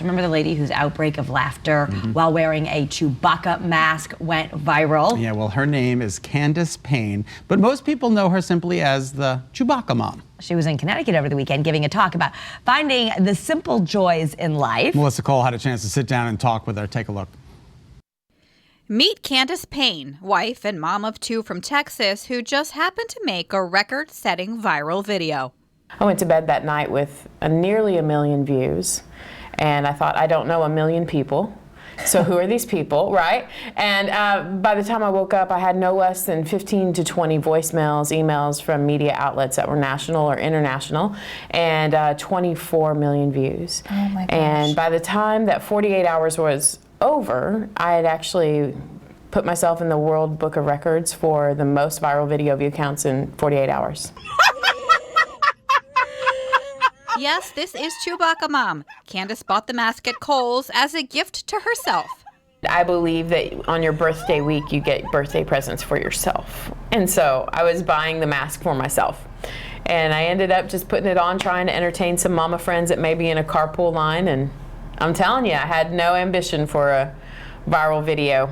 Remember the lady whose outbreak of laughter while wearing a Chewbacca mask went viral? Yeah, well, her name is Candace Payne, but most people know her simply as the Chewbacca Mom. She was in Connecticut over the weekend giving a talk about finding the simple joys in life. Melissa Cole had a chance to sit down and talk with her. Take a look. Meet Candace Payne, wife and mom of two from Texas, who just happened to make a record-setting viral video. I went to bed that night with nearly 1 million views. And I thought, I don't know 1 million people, so who are these people, right? And by the time I woke up, I had no less than 15 to 20 voicemails, emails from media outlets that were national or international, and 24 million views. Oh my gosh. And by the time that 48 hours was over, I had actually put myself in the World Book of Records for the most viral video view counts in 48 hours. Yes, this is Chewbacca Mom. Candace bought the mask at Kohl's as a gift to herself. I believe that on your birthday week, you get birthday presents for yourself. And so I was buying the mask for myself. And I ended up just putting it on, trying to entertain some mama friends that may be in a carpool line. And I'm telling you, I had no ambition for a viral video.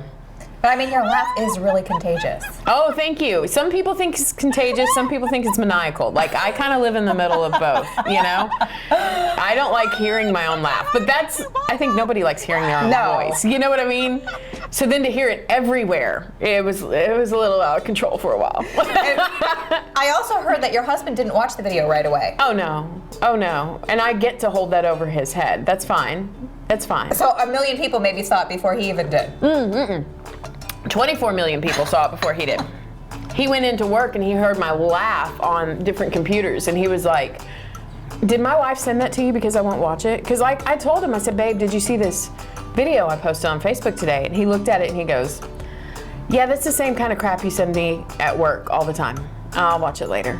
But I mean, your laugh is really contagious. Oh, thank you. Some people think it's contagious, some people think it's maniacal. Like, I kind of live in the middle of both, you know? I don't like hearing my own laugh, but I think nobody likes hearing their own voice. You know what I mean? So then to hear it everywhere, it was a little out of control for a while. I also heard that your husband didn't watch the video right away. Oh no. And I get to hold that over his head. That's fine. That's fine. So 1 million people maybe saw it before he even did. 24 million people saw it before he did. He went into work and he heard my laugh on different computers and he was like, did my wife send that to you because I won't watch it? Because I told him, I said, babe, did you see this video I posted on Facebook today? And he looked at it and he goes, yeah, that's the same kind of crap you send me at work all the time. I'll watch it later.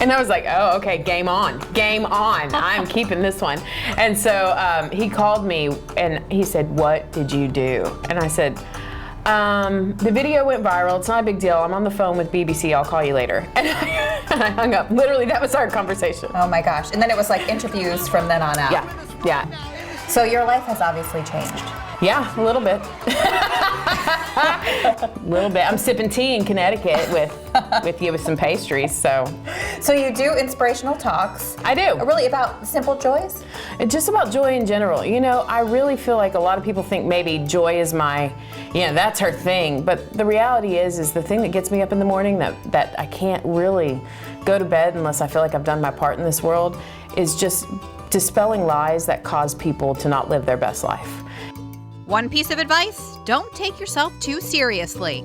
And I was like, oh, okay, game on, I'm keeping this one. And so he called me and he said, what did you do? And I said, the video went viral. It's not a big deal. I'm on the phone with BBC. I'll call you later. And I hung up. Literally, that was our conversation. Oh my gosh. And then it was like interviews from then on out. Yeah. So your life has obviously changed. Yeah, a little bit. A little bit. I'm sipping tea in Connecticut with you with some pastries, so. So you do inspirational talks. I do. Really about simple joys? Just about joy in general. You know, I really feel like a lot of people think maybe joy is that's her thing. But the reality is the thing that gets me up in the morning that I can't really go to bed unless I feel like I've done my part in this world is just dispelling lies that cause people to not live their best life. One piece of advice, don't take yourself too seriously.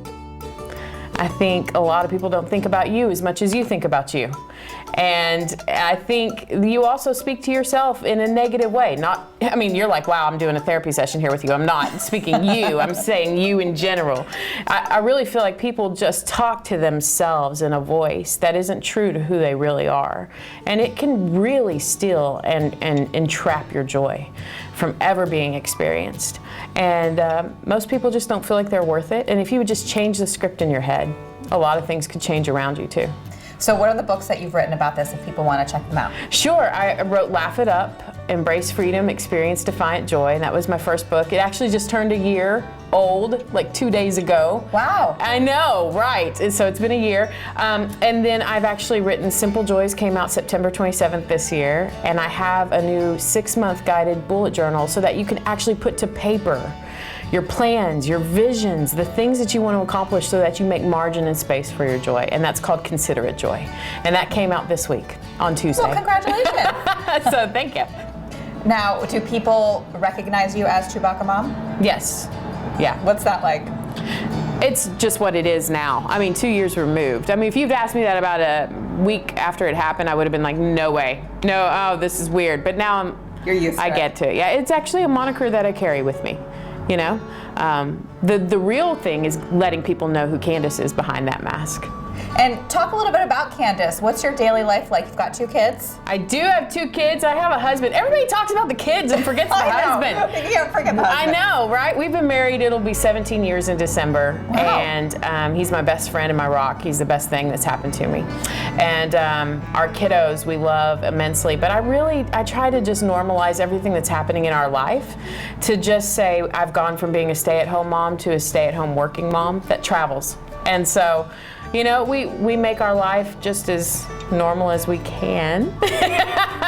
I think a lot of people don't think about you as much as you think about you. And I think you also speak to yourself in a negative way. You're like, wow, I'm doing a therapy session here with you. I'm not speaking you, I'm saying you in general. I really feel like people just talk to themselves in a voice that isn't true to who they really are. And it can really steal and entrap your joy from ever being experienced. And most people just don't feel like they're worth it. And if you would just change the script in your head, a lot of things could change around you too. So what are the books that you've written about this if people want to check them out? Sure, I wrote Laugh It Up, Embrace Freedom, Experience Defiant Joy, and that was my first book. It actually just turned a year old, like 2 days ago. Wow. I know, right, and so it's been a year. And then I've actually written Simple Joys, came out September 27th this year, and I have a new 6-month guided bullet journal so that you can actually put to paper your plans, your visions, the things that you want to accomplish so that you make margin and space for your joy. And that's called Considerate Joy. And that came out this week on Tuesday. Well, congratulations. So thank you. Now, do people recognize you as Chewbacca Mom? Yes. Yeah. What's that like? It's just what it is now. 2 years removed. If you'd asked me that about a week after it happened, I would have been like, no way. No, oh, this is weird. But now you're used to it. I get to. Yeah, it's actually a moniker that I carry with me. You know, the real thing is letting people know who Candace is behind that mask. And talk a little bit about Candace. What's your daily life like? You've got 2 kids. I do have 2 kids. I have a husband. Everybody talks about the kids and forgets the husband. You can't forget the husband. I know, right? We've been married, it'll be 17 years in December. Wow. And he's my best friend and my rock. He's the best thing that's happened to me. And our kiddos, we love immensely. But I try to just normalize everything that's happening in our life, to just say I've gone from being a stay-at-home mom to a stay-at-home working mom that travels. And so, you know, we make our life just as normal as we can.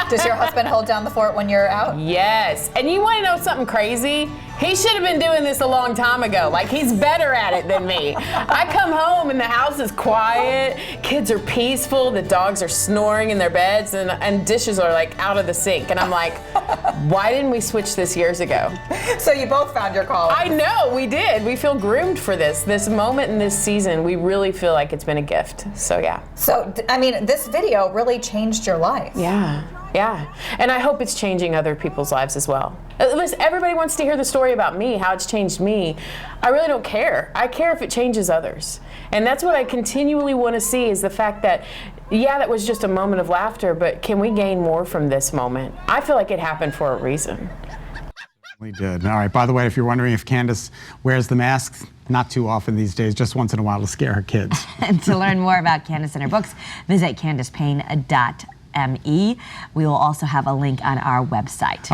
Does your husband hold down the fort when you're out? Yes. And you want to know something crazy? He should have been doing this a long time ago. Like, he's better at it than me. I come home and the house is quiet, kids are peaceful, the dogs are snoring in their beds, and dishes are like out of the sink. And I'm like, why didn't we switch this years ago? So you both found your calling. I know, we did. We feel groomed for this moment in this season. We really feel like it's been a gift. So yeah. So, I mean, this video really changed your life. Yeah. Yeah, and I hope it's changing other people's lives as well. Listen, everybody wants to hear the story about me, how it's changed me. I really don't care. I care if it changes others. And that's what I continually want to see, is the fact that, yeah, that was just a moment of laughter, but can we gain more from this moment? I feel like it happened for a reason. We did. All right, by the way, if you're wondering if Candace wears the mask, not too often these days, just once in a while to scare her kids. And to learn more about Candace and her books, visit CandacePayne.me. We will also have a link on our website.